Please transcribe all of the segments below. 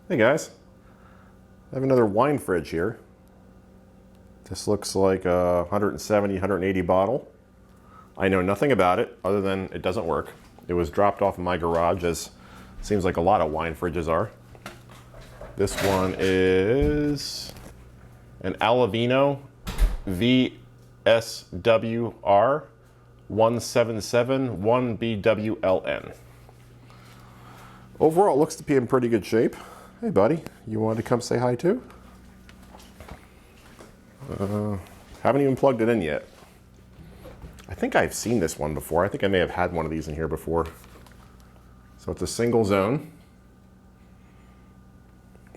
Hey guys, I have another wine fridge here. This looks like a 170, 180 bottle. I know nothing about it other than it doesn't work. It was dropped off in my garage, as seems like a lot of wine fridges are. This one is an Allavino VSWR 1771BWLN. Overall, it looks to be in pretty good shape. Hey buddy, you wanted to come say hi too? Haven't even plugged it in yet. I think I've seen this one before. I think I may have had one of these in here before. So it's a single zone.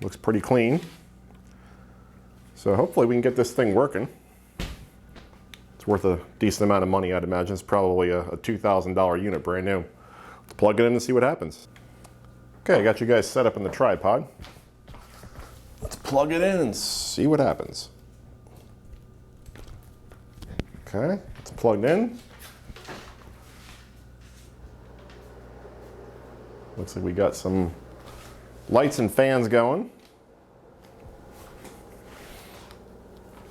Looks pretty clean. So hopefully we can get this thing working. It's worth a decent amount of money, I'd imagine. It's probably a $2,000 unit, brand new. Let's plug it in and see what happens. Okay, I got you guys set up in the tripod. Let's plug it in and see what happens. Okay, it's plugged in. Looks like we got some lights and fans going.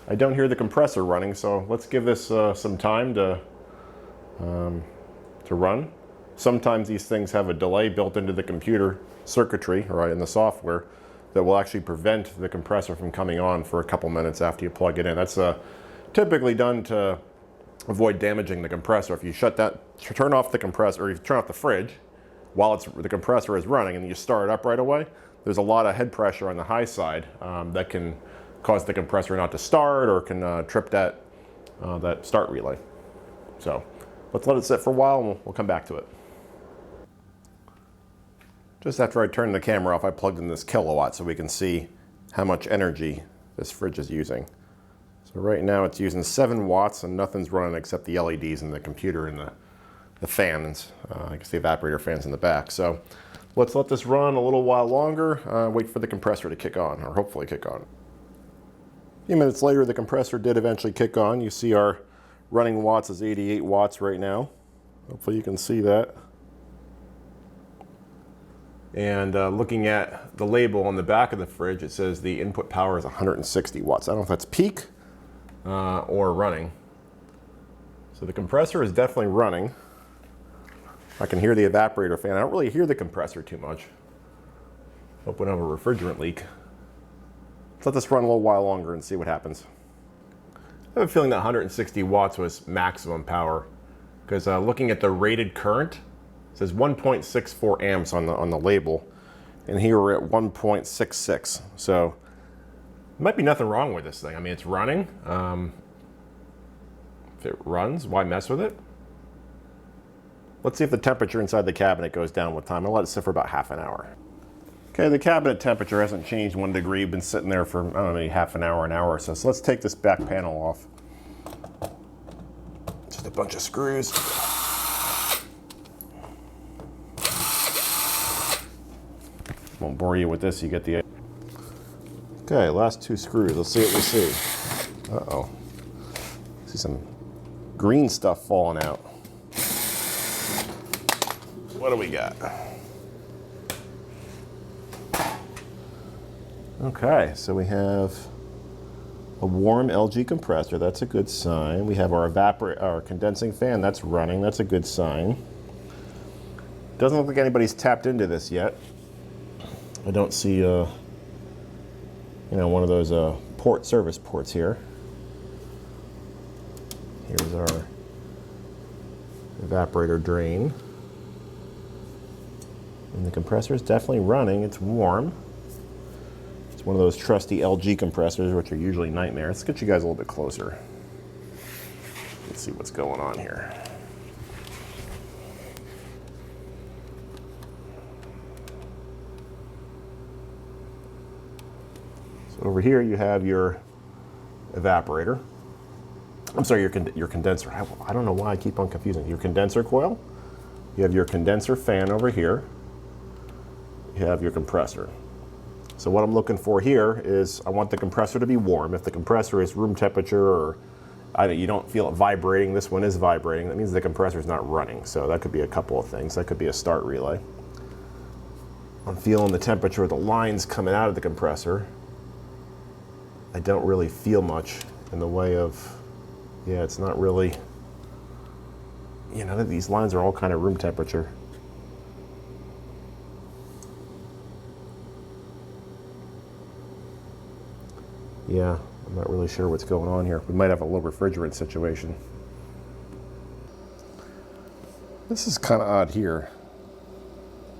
I don't hear the compressor running, so let's give this some time to run. Sometimes these things have a delay built into the computer circuitry, or in the software, that will actually prevent the compressor from coming on for a couple minutes after you plug it in. That's typically done to avoid damaging the compressor. If you turn off the compressor, or you turn off the fridge while the compressor is running and you start it up right away, there's a lot of head pressure on the high side that can cause the compressor not to start, or can trip that start relay. So let's let it sit for a while and we'll come back to it. Just after I turned the camera off, I plugged in this kilowatt so we can see how much energy this fridge is using. So right now it's using 7 watts and nothing's running except the LEDs and the computer and the fans, I guess the evaporator fans in the back. So let's let this run a little while longer, wait for the compressor to kick on, or hopefully kick on. A few minutes later, the compressor did eventually kick on. You see our running watts is 88 watts right now. Hopefully you can see that. And looking at the label on the back of the fridge, it says the input power is 160 watts. I don't know if that's peak or running. So the compressor is definitely running. I can hear the evaporator fan. I don't really hear the compressor too much. Hope we don't have a refrigerant leak. Let's let this run a little while longer and see what happens. I have a feeling that 160 watts was maximum power, because looking at the rated current, it says 1.64 amps on the label, and here we're at 1.66. So there might be nothing wrong with this thing. I mean, it's running. If it runs, why mess with it? Let's see if the temperature inside the cabinet goes down with time. I'll let it sit for about half an hour. Okay, the cabinet temperature hasn't changed 1 degree. Been sitting there for, I don't know, maybe half an hour or so. So let's take this back panel off. Just a bunch of screws. Won't bore you with this, you get the... Okay, last 2 screws. Let's see what we see. Uh-oh. See some green stuff falling out. What do we got? Okay, so we have a warm LG compressor. That's a good sign. We have our condensing fan. That's running. That's a good sign. Doesn't look like anybody's tapped into this yet. I don't see one of those service ports here. Here's our evaporator drain. And the compressor is definitely running. It's warm. It's one of those trusty LG compressors, which are usually nightmares. Let's get you guys a little bit closer. Let's see what's going on here. So over here you have your evaporator. I'm sorry, your condenser. I don't know why I keep on confusing. Your condenser coil. You have your condenser fan over here. You have your compressor. So what I'm looking for here is I want the compressor to be warm. If the compressor is room temperature, or you don't feel it vibrating, this one is vibrating, that means the compressor is not running. So that could be a couple of things. That could be a start relay. I'm feeling the temperature of the lines coming out of the compressor. I don't really feel much in the way of, yeah, it's not really, you know, these lines are all kind of room temperature. Yeah, I'm not really sure what's going on here. We might have a low refrigerant situation. This is kind of odd here.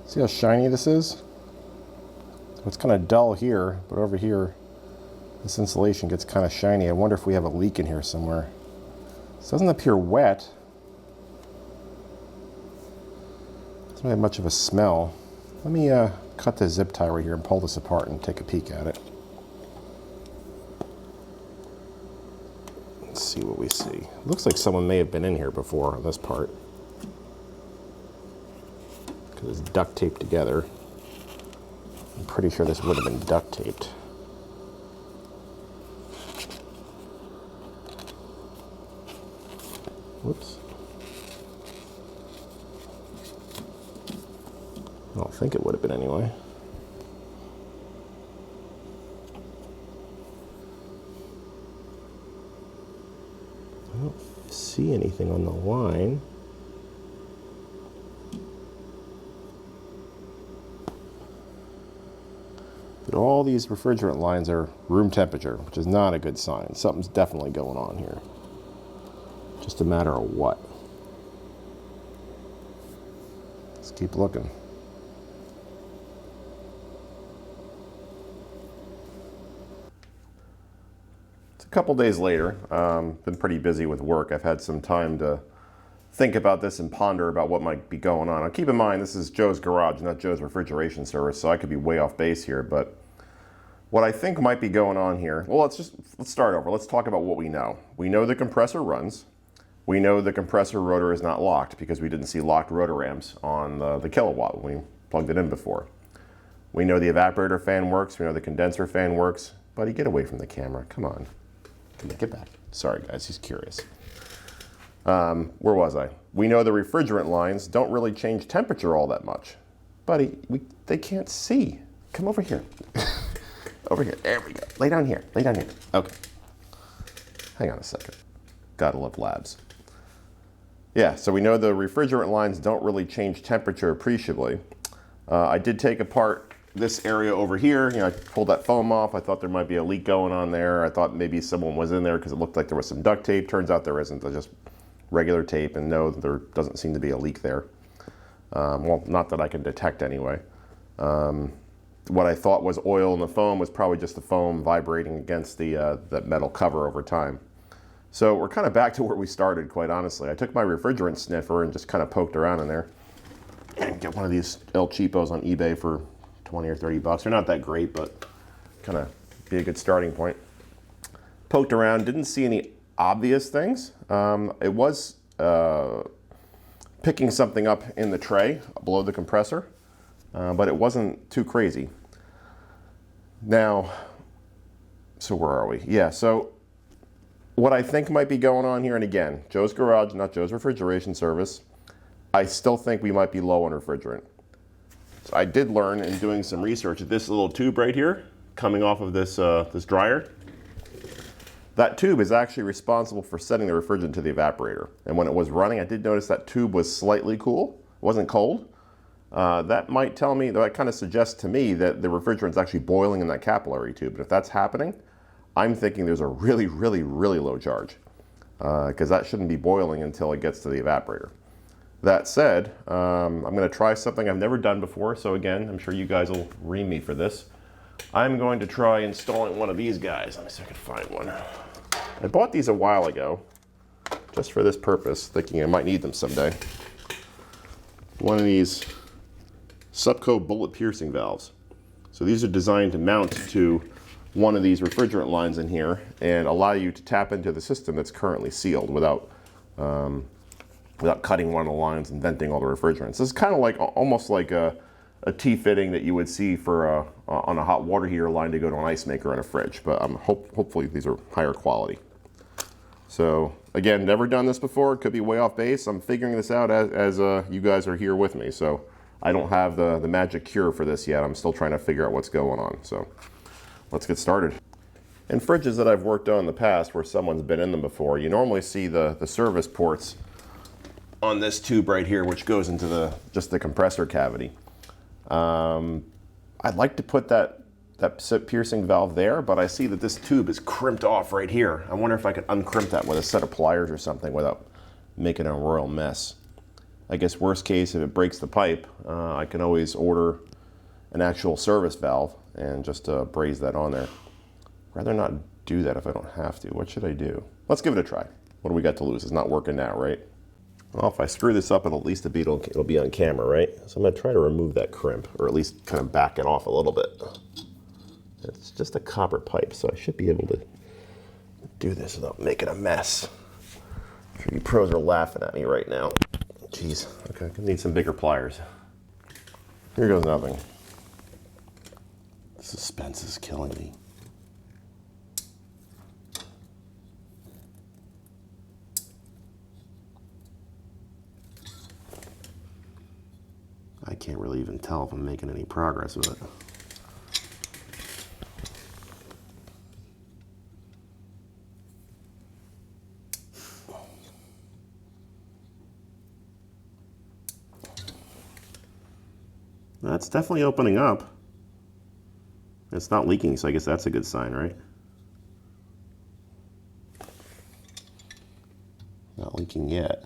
See how shiny this is? It's kind of dull here, but over here, this insulation gets kind of shiny. I wonder if we have a leak in here somewhere. This doesn't appear wet. Doesn't have much of a smell. Let me cut the zip tie right here and pull this apart and take a peek at it. Let's see what we see. Looks like someone may have been in here before on this part, because it's duct taped together. I'm pretty sure this would have been duct taped. Whoops. I don't think it would have been anyway. I don't see anything on the line. But all these refrigerant lines are room temperature, which is not a good sign. Something's definitely going on here. Just a matter of what. Let's keep looking. It's a couple days later. Been pretty busy with work. I've had some time to think about this and ponder about what might be going on. Now, keep in mind, this is Joe's garage, not Joe's refrigeration service, so I could be way off base here, but what I think might be going on here, well, let's start over. Let's talk about what we know. We know the compressor runs. We know the compressor rotor is not locked because we didn't see locked rotor amps on the kilowatt when we plugged it in before. We know the evaporator fan works. We know the condenser fan works. Buddy, get away from the camera. Come on. Come on, get back. Sorry, guys. He's curious. Where was I? We know the refrigerant lines don't really change temperature all that much. Buddy, they can't see. Come over here. Over here. There we go. Lay down here. Lay down here. Okay. Hang on a second. Gotta love labs. Yeah, so we know the refrigerant lines don't really change temperature appreciably. I did take apart this area over here. You know, I pulled that foam off. I thought there might be a leak going on there. I thought maybe someone was in there because it looked like there was some duct tape. Turns out there isn't. There's just regular tape, and no, there doesn't seem to be a leak there. Well, not that I can detect anyway. What I thought was oil in the foam was probably just the foam vibrating against that metal cover over time. So we're kind of back to where we started, quite honestly. I took my refrigerant sniffer and just kind of poked around in there. And get one of these El Cheapos on eBay for 20 or 30 bucks. They're not that great, but kind of be a good starting point. Poked around, didn't see any obvious things. It was picking something up in the tray below the compressor, but it wasn't too crazy. Now, so where are we? Yeah, so what I think might be going on here, and again, Joe's garage, not Joe's refrigeration service, I still think we might be low on refrigerant. So I did learn in doing some research that this little tube right here, coming off of this, this dryer, that tube is actually responsible for setting the refrigerant to the evaporator. And when it was running, I did notice that tube was slightly cool. It wasn't cold. That might tell me, that kind of suggests to me that the refrigerant's actually boiling in that capillary tube. And if that's happening, I'm thinking there's a really, really, really low charge, because that shouldn't be boiling until it gets to the evaporator. That said, I'm going to try something I've never done before. So again, I'm sure you guys will ream me for this. I'm going to try installing one of these guys. Let me see if I can find one. I bought these a while ago, just for this purpose, thinking I might need them someday. One of these Supco bullet piercing valves. So these are designed to mount to one of these refrigerant lines in here and allow you to tap into the system that's currently sealed without cutting one of the lines and venting all the refrigerants. This is kind of like almost like a T-fitting that you would see for on a hot water heater line to go to an ice maker in a fridge, but hopefully these are higher quality. So again, never done this before. It could be way off base. I'm figuring this out as you guys are here with me. So I don't have the magic cure for this yet. I'm still trying to figure out what's going on. So let's get started. In fridges that I've worked on in the past where someone's been in them before, you normally see the service ports on this tube right here, which goes into just the compressor cavity. I'd like to put that piercing valve there, but I see that this tube is crimped off right here. I wonder if I could uncrimp that with a set of pliers or something without making a royal mess. I guess worst case, if it breaks the pipe, I can always order an actual service valve and just braze that on there. Rather not do that if I don't have to. What should I do? Let's give it a try. What do we got to lose? It's not working now, right? Well, if I screw this up, it'll be on camera, right? So I'm going to try to remove that crimp, or at least kind of back it off a little bit. It's just a copper pipe, so I should be able to do this without making a mess. I'm sure you pros are laughing at me right now. Jeez, okay, I need some bigger pliers. Here goes nothing. The suspense is killing me. I can't really even tell if I'm making any progress with it. That's definitely opening up. It's not leaking, so I guess that's a good sign, right? Not leaking yet.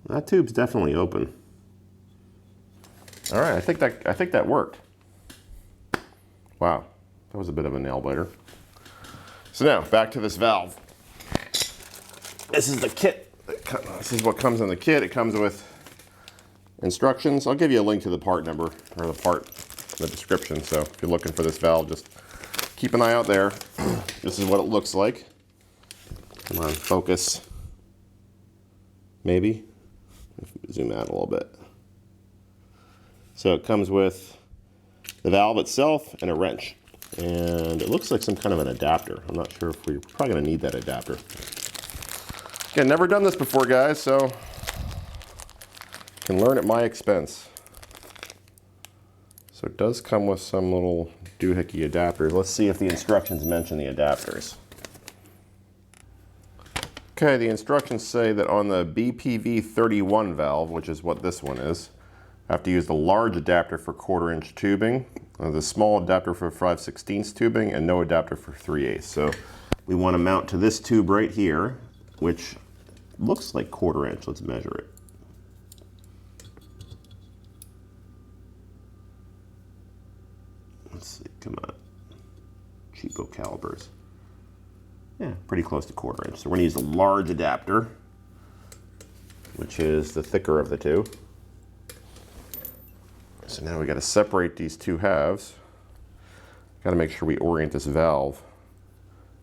That tube's definitely open. All right, I think that worked. Wow, that was a bit of a nail biter. So now back to this valve. This is the kit. This is what comes in the kit. It comes with instructions. I'll give you a link to the part number or the part in the description. So if you're looking for this valve, just keep an eye out there. This is what it looks like. Come on, focus. Maybe. Zoom out a little bit. So it comes with the valve itself and a wrench. And it looks like some kind of an adapter. I'm not sure if we're probably gonna need that adapter. Again, never done this before, guys, so you can learn at my expense. So it does come with some little doohickey adapters. Let's see if the instructions mention the adapters. Okay, the instructions say that on the BPV 31 valve, which is what this one is, I have to use the large adapter for 1/4-inch tubing, the small adapter for 5/16 tubing, and no adapter for 3/8. So we want to mount to this tube right here, which looks like 1/4-inch. Let's measure it. Let's see, come on. Cheapo calipers. Yeah, pretty close to 1/4-inch. So we're gonna use the large adapter, which is the thicker of the two. So now we gotta separate these two halves. Gotta make sure we orient this valve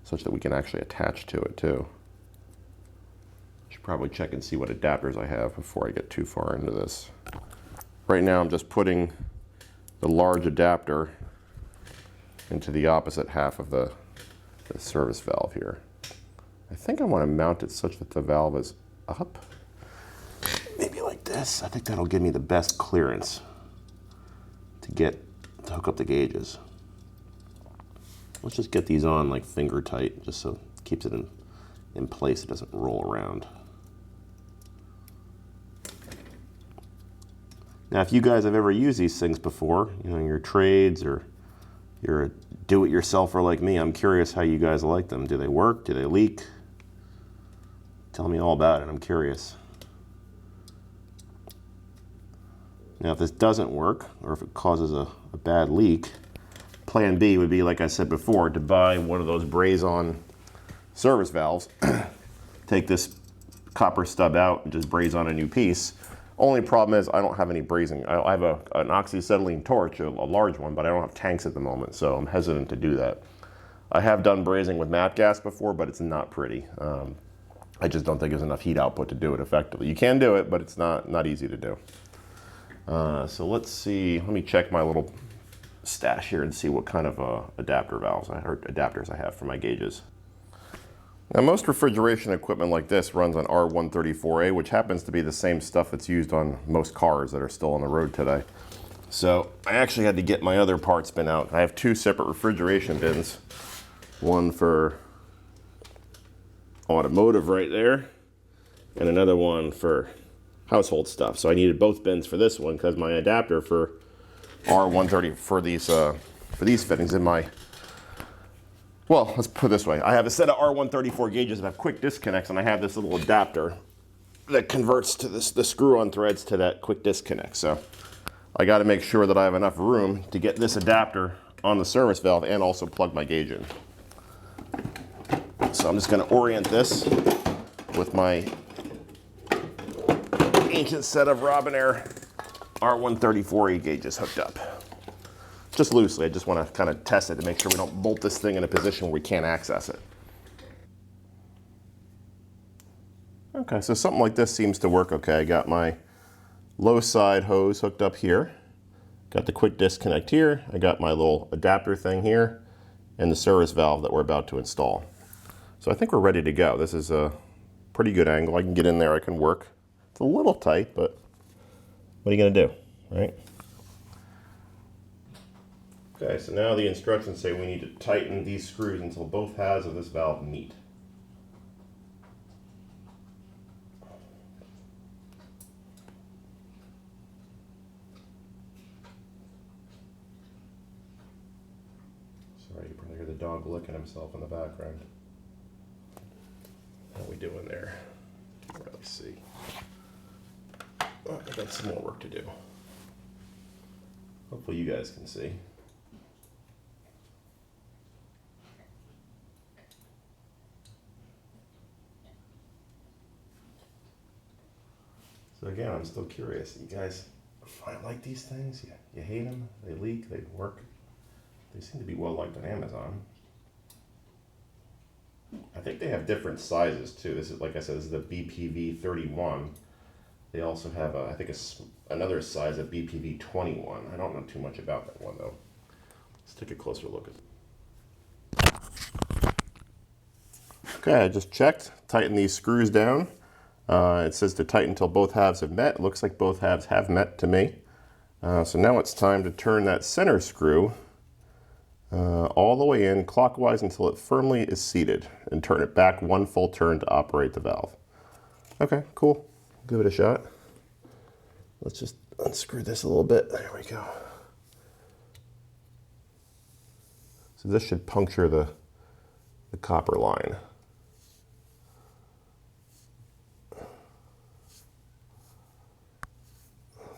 such that we can actually attach to it too. Should probably check and see what adapters I have before I get too far into this. Right now I'm just putting the large adapter into the opposite half of the service valve here. I think I want to mount it such that the valve is up. Maybe like this. I think that'll give me the best clearance to hook up the gauges. Let's just get these on like finger tight, just so it keeps it in place. It doesn't roll around. Now, if you guys have ever used these things before, you know, your trades or you're a do-it-yourselfer like me, I'm curious how you guys like them. Do they work? Do they leak? Tell me all about it. I'm curious. Now, if this doesn't work, or if it causes a bad leak, plan B would be, like I said before, to buy one of those braze-on service valves, take this copper stub out and just braze on a new piece. Only problem is I don't have any brazing. I have an oxyacetylene torch, a large one, but I don't have tanks at the moment, so I'm hesitant to do that. I have done brazing with mat gas before, but it's not pretty. I just don't think there's enough heat output to do it effectively. You can do it, but it's not easy to do. So let's see, let me check my little stash here and see what kind of adapters I have for my gauges. Now, most refrigeration equipment like this runs on R134A, which happens to be the same stuff that's used on most cars that are still on the road today. So I actually had to get my other parts bin out. I have two separate refrigeration bins, one for automotive right there, and another one for household stuff. So I needed both bins for this one because my adapter for R130 for these fittings in my, well, let's put it this way. I have a set of R134 gauges that have quick disconnects, and I have this little adapter that converts to the screw-on threads to that quick disconnect. So I got to make sure that I have enough room to get this adapter on the service valve and also plug my gauge in. So I'm just going to orient this with my ancient set of Robinair R134A gauges hooked up. Just loosely, I just want to kind of test it to make sure we don't bolt this thing in a position where we can't access it. Okay, so something like this seems to work okay. I got my low side hose hooked up here. Got the quick disconnect here. I got my little adapter thing here and the service valve that we're about to install. So I think we're ready to go. This is a pretty good angle. I can get in there, I can work. It's a little tight, but what are you gonna do, right? Okay, so now the instructions say we need to tighten these screws until both halves of this valve meet. Sorry, you probably hear the dog licking himself in the background. How are we doing there? Let's see. Oh, I got some more work to do. Hopefully you guys can see. So again, I'm still curious. You guys like these things? You hate them? They leak? They work? They seem to be well liked on Amazon. I think they have different sizes too. This is, like I said, this is the BPV 31. They also have, I think, another size, a BPV 21. I don't know too much about that one though. Let's take a closer look at it. Okay, I just checked, tighten these screws down. It says to tighten until both halves have met. It looks like both halves have met to me. So now it's time to turn that center screw all the way in clockwise until it firmly is seated and turn it back one full turn to operate the valve. Okay, cool. Give it a shot. Let's just unscrew this a little bit. There we go. So this should puncture the copper line.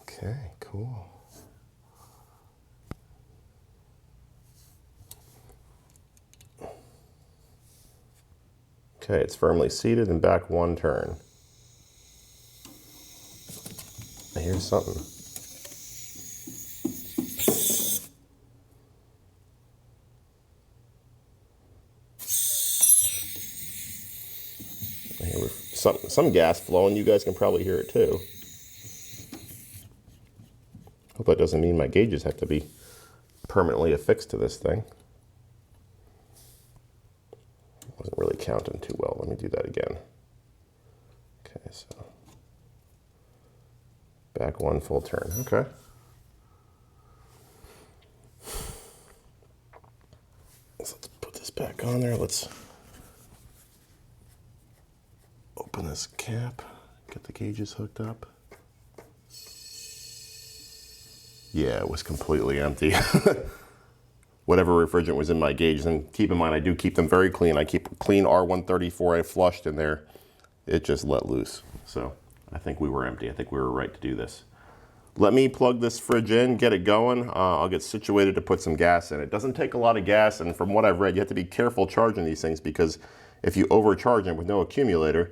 Okay, cool. Okay, it's firmly seated and back one turn. I hear something. I hear some gas flowing. You guys can probably hear it too. Hope that doesn't mean my gauges have to be permanently affixed to this thing. Wasn't really counting too well. Let me do that again. Okay, so back one full turn. Okay. So let's put this back on there. Let's open this cap, get the gauges hooked up. Yeah, it was completely empty. Whatever refrigerant was in my gauges, and keep in mind, I do keep them very clean. I keep clean R134 I flushed in there. It just let loose. So I think we were empty. I think we were right to do this. Let me plug this fridge in, get it going. I'll get situated to put some gas in. It doesn't take a lot of gas, and from what I've read, you have to be careful charging these things because if you overcharge them with no accumulator,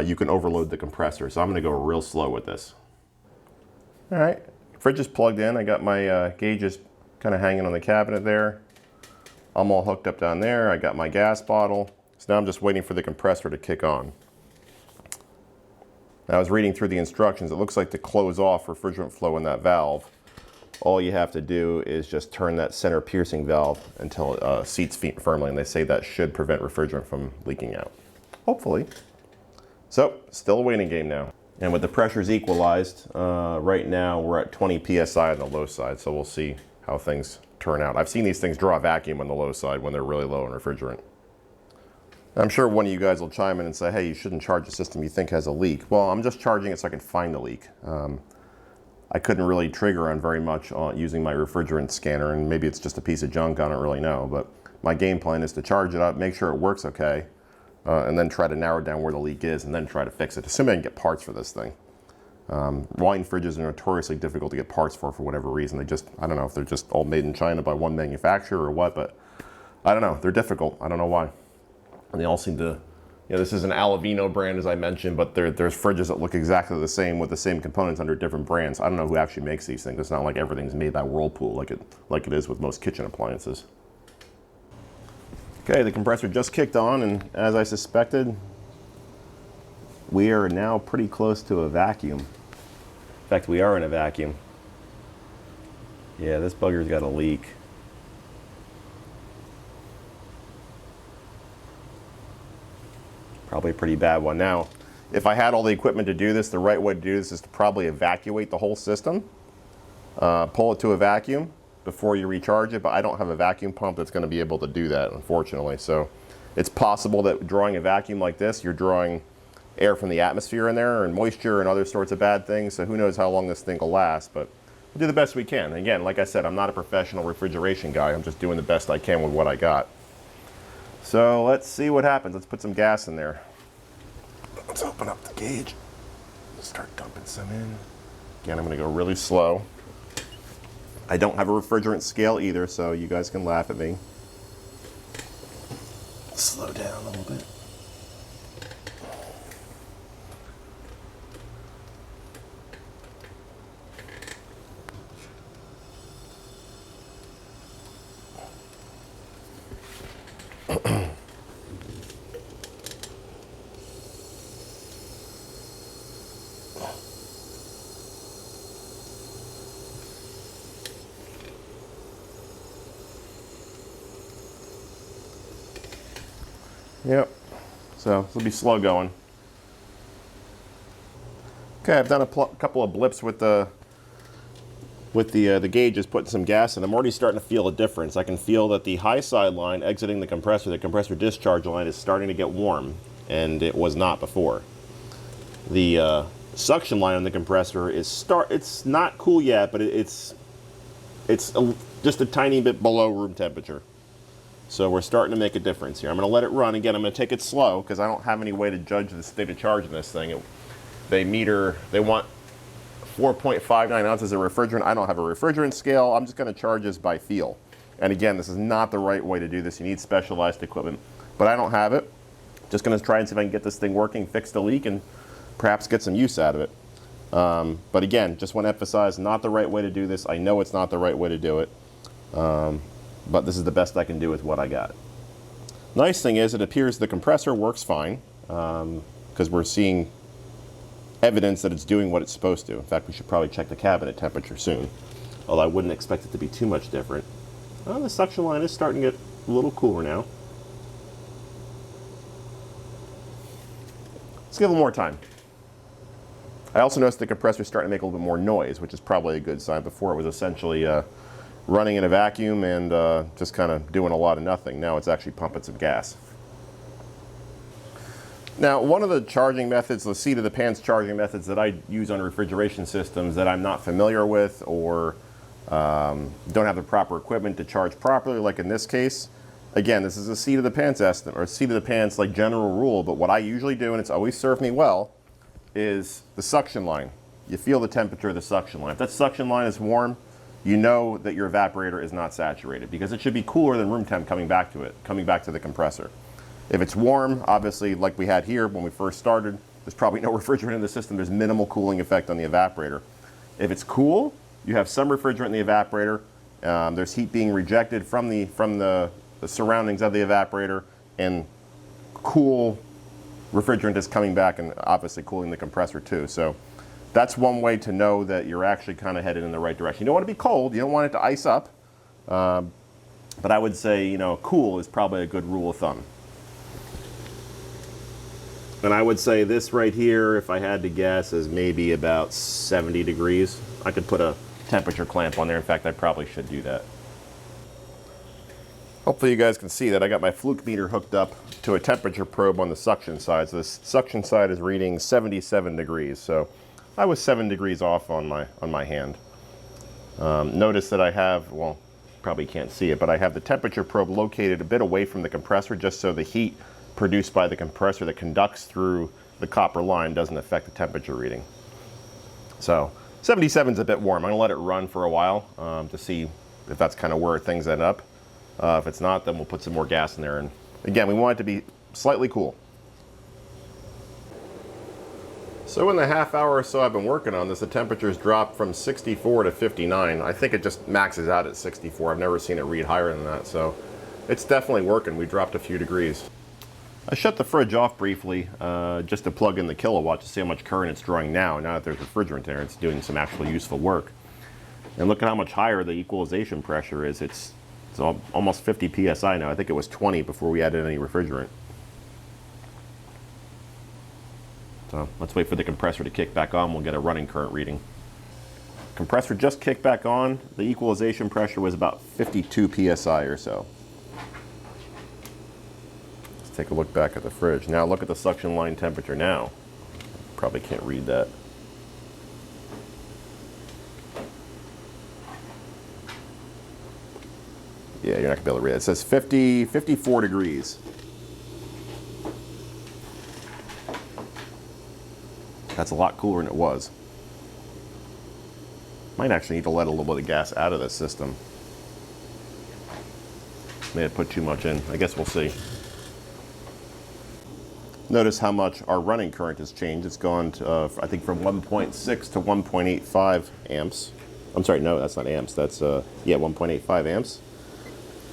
you can overload the compressor. So I'm gonna go real slow with this. All right, fridge is plugged in. I got my gauges kind of hanging on the cabinet there. I'm all hooked up down there. I got my gas bottle. So now I'm just waiting for the compressor to kick on. Now, I was reading through the instructions. It looks like to close off refrigerant flow in that valve, all you have to do is just turn that center piercing valve until it seats firmly, and they say that should prevent refrigerant from leaking out. Hopefully. So, still a waiting game now. And with the pressures equalized, right now we're at 20 PSI on the low side, so we'll see how things turn out. I've seen these things draw vacuum on the low side when they're really low in refrigerant. I'm sure one of you guys will chime in and say, hey, you shouldn't charge a system you think has a leak. Well, I'm just charging it so I can find the leak. I couldn't really trigger on very much using my refrigerant scanner, and maybe it's just a piece of junk, I don't really know. But my game plan is to charge it up, make sure it works okay, and then try to narrow down where the leak is and then try to fix it, assuming I can get parts for this thing. Wine fridges are notoriously difficult to get parts for whatever reason. They just, I don't know if they're just all made in China by one manufacturer or what, but I don't know. They're difficult. I don't know why. And they all seem to, this is an Allavino brand, as I mentioned, but there's fridges that look exactly the same with the same components under different brands. I don't know who actually makes these things. It's not like everything's made by Whirlpool like it is with most kitchen appliances. Okay, the compressor just kicked on, and as I suspected, we are now pretty close to a vacuum. In fact, we are in a vacuum. Yeah, this bugger's got a leak. Probably a pretty bad one. Now, if I had all the equipment to do this, the right way to do this is to probably evacuate the whole system, pull it to a vacuum before you recharge it, but I don't have a vacuum pump that's going to be able to do that, unfortunately. So it's possible that drawing a vacuum like this, you're drawing air from the atmosphere in there and moisture and other sorts of bad things, so who knows how long this thing will last, but we'll do the best we can. And again, like I said, I'm not a professional refrigeration guy. I'm just doing the best I can with what I got. So let's see what happens. Let's put some gas in there. Let's open up the gauge. Start dumping some in. Again, I'm going to go really slow. I don't have a refrigerant scale either, so you guys can laugh at me. Slow down a little bit. Yep, so this will be slow going. Okay, I've done a couple of blips with the gauges, putting some gas in. I'm already starting to feel a difference. I can feel that the high side line exiting the compressor discharge line is starting to get warm, and it was not before. The suction line on the compressor is it's not cool yet, but it's just a tiny bit below room temperature. So we're starting to make a difference here. I'm going to let it run. Again, I'm going to take it slow because I don't have any way to judge the state of charge in this thing. They want 4.59 ounces of refrigerant. I don't have a refrigerant scale. I'm just going to charge this by feel. And again, this is not the right way to do this. You need specialized equipment. But I don't have it. Just going to try and see if I can get this thing working, fix the leak, and perhaps get some use out of it. But again, just want to emphasize, not the right way to do this. I know it's not the right way to do it. But this is the best I can do with what I got. Nice thing is, it appears the compressor works fine because we're seeing evidence that it's doing what it's supposed to. In fact, we should probably check the cabinet temperature soon, although I wouldn't expect it to be too much different. The suction line is starting to get a little cooler now. Let's give it more time. I also noticed the compressor is starting to make a little bit more noise, which is probably a good sign. Before it was essentially running in a vacuum and just kind of doing a lot of nothing. Now it's actually pumping some gas. Now, one of the charging methods, the seat of the pants charging methods that I use on refrigeration systems that I'm not familiar with or don't have the proper equipment to charge properly, like in this case, again, this is a seat of the pants estimate, or seat of the pants like general rule, but what I usually do, and it's always served me well, is the suction line. You feel the temperature of the suction line. If that suction line is warm, you know that your evaporator is not saturated because it should be cooler than room temp coming back to the compressor. If it's warm, obviously, like we had here when we first started, there's probably no refrigerant in the system. There's minimal cooling effect on the evaporator. If it's cool, you have some refrigerant in the evaporator. There's heat being rejected from the surroundings of the evaporator, and cool refrigerant is coming back and obviously cooling the compressor too. So that's one way to know that you're actually kind of headed in the right direction. You don't want to be cold, you don't want it to ice up, but I would say, you know, cool is probably a good rule of thumb. And I would say this right here, if I had to guess, is maybe about 70 degrees. I could put a temperature clamp on there. In fact, I probably should do that. Hopefully you guys can see that I got my fluke meter hooked up to a temperature probe on the suction side. So this suction side is reading 77 degrees. So I was 7 degrees off on my hand. Notice that I have, well, probably can't see it, but I have the temperature probe located a bit away from the compressor, just so the heat produced by the compressor that conducts through the copper line doesn't affect the temperature reading. So 77 is a bit warm. I'm gonna let it run for a while to see if that's kind of where things end up. If it's not, then we'll put some more gas in there. And again, we want it to be slightly cool. So in the half hour or so I've been working on this, the temperature's dropped from 64 to 59. I think it just maxes out at 64. I've never seen it read higher than that. So it's definitely working. We dropped a few degrees. I shut the fridge off briefly just to plug in the kilowatt to see how much current it's drawing now. Now that there's refrigerant there, it's doing some actually useful work. And look at how much higher the equalization pressure is. It's almost 50 psi now. I think it was 20 before we added any refrigerant. So let's wait for the compressor to kick back on. We'll get a running current reading. Compressor just kicked back on. The equalization pressure was about 52 psi or so. Let's take a look back at the fridge. Now look at the suction line temperature now. Probably can't read that. Yeah, you're not gonna be able to read it. It says 54 degrees. That's a lot cooler than it was. Might actually need to let a little bit of gas out of the system. May have put too much in. I guess we'll see. Notice how much our running current has changed. It's gone to, I think, from 1.6 to 1.85 amps. I'm sorry, no, that's not amps. That's, yeah, 1.85 amps.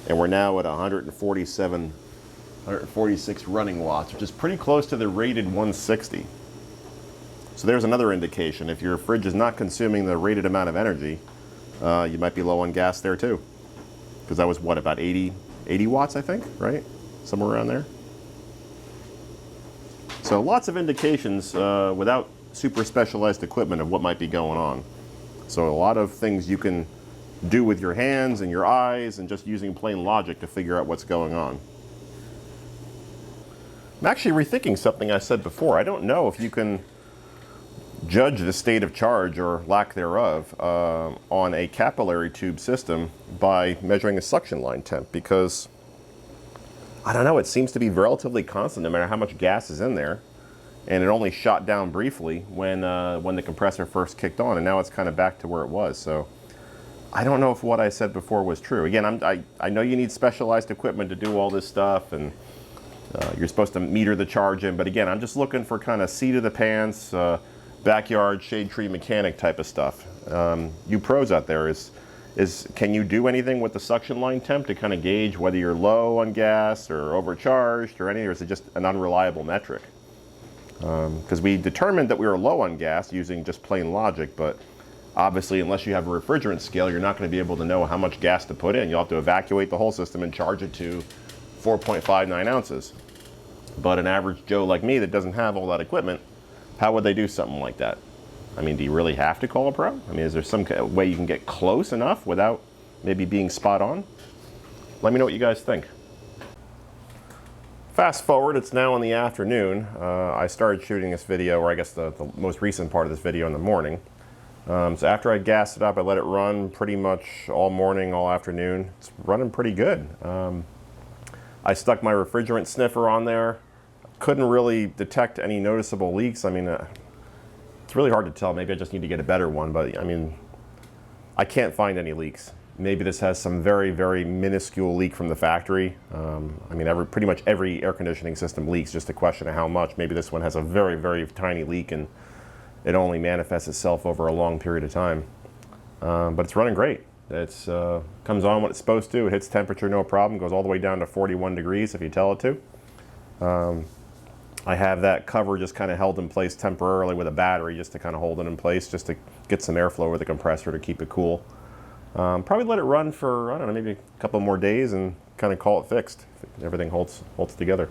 And we're now at 146 running watts, which is pretty close to the rated 160. So there's another indication. If your fridge is not consuming the rated amount of energy, you might be low on gas there too. Because that was what, about 80 watts, I think, right? Somewhere around there. So lots of indications without super specialized equipment of what might be going on. So a lot of things you can do with your hands and your eyes and just using plain logic to figure out what's going on. I'm actually rethinking something I said before. I don't know if you can judge the state of charge or lack thereof on a capillary tube system by measuring a suction line temp, because I don't know, it seems to be relatively constant no matter how much gas is in there, and it only shot down briefly when the compressor first kicked on, and now it's kind of back to where it was. So I don't know if what I said before was true. Again, I know you need specialized equipment to do all this stuff, and you're supposed to meter the charge in, but again, I'm just looking for kind of seat of the pants, backyard shade tree mechanic type of stuff. You pros out there, can you do anything with the suction line temp to kind of gauge whether you're low on gas or overcharged or anything, or is it just an unreliable metric? Because we determined that we were low on gas using just plain logic, but obviously unless you have a refrigerant scale, you're not going to be able to know how much gas to put in. You'll have to evacuate the whole system and charge it to 4.59 ounces. But an average Joe like me that doesn't have all that equipment, how would they do something like that? I mean, do you really have to call a pro? I mean, is there some way you can get close enough without maybe being spot on? Let me know what you guys think. Fast forward, it's now in the afternoon. I started shooting this video, or I guess the most recent part of this video, in the morning. So after I gassed it up, I let it run pretty much all morning, all afternoon. It's running pretty good. I stuck my refrigerant sniffer on there. Couldn't really detect any noticeable leaks. I mean, it's really hard to tell. Maybe I just need to get a better one, but I mean, I can't find any leaks. Maybe this has some very, very minuscule leak from the factory. I mean, pretty much every air conditioning system leaks, just a question of how much. Maybe this one has a very, very tiny leak and it only manifests itself over a long period of time. But it's running great. It comes on when it's supposed to. It hits temperature no problem. Goes all the way down to 41 degrees if you tell it to. I have that cover just kind of held in place temporarily with a battery just to kind of hold it in place, just to get some airflow with the compressor to keep it cool. Probably let it run for, I don't know, maybe a couple more days and kind of call it fixed if everything holds together.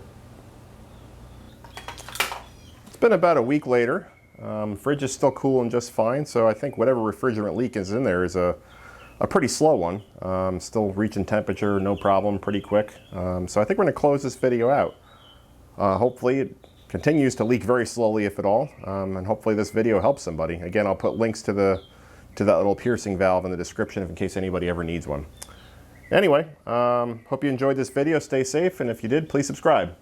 It's been about a week later. Fridge is still cooling just fine, so I think whatever refrigerant leak is in there is a pretty slow one. Still reaching temperature, no problem, pretty quick. So I think we're going to close this video out. Hopefully it continues to leak very slowly, if at all, and hopefully this video helps somebody. Again, I'll put links to that little piercing valve in the description in case anybody ever needs one. Anyway, hope you enjoyed this video. Stay safe, and if you did, please subscribe.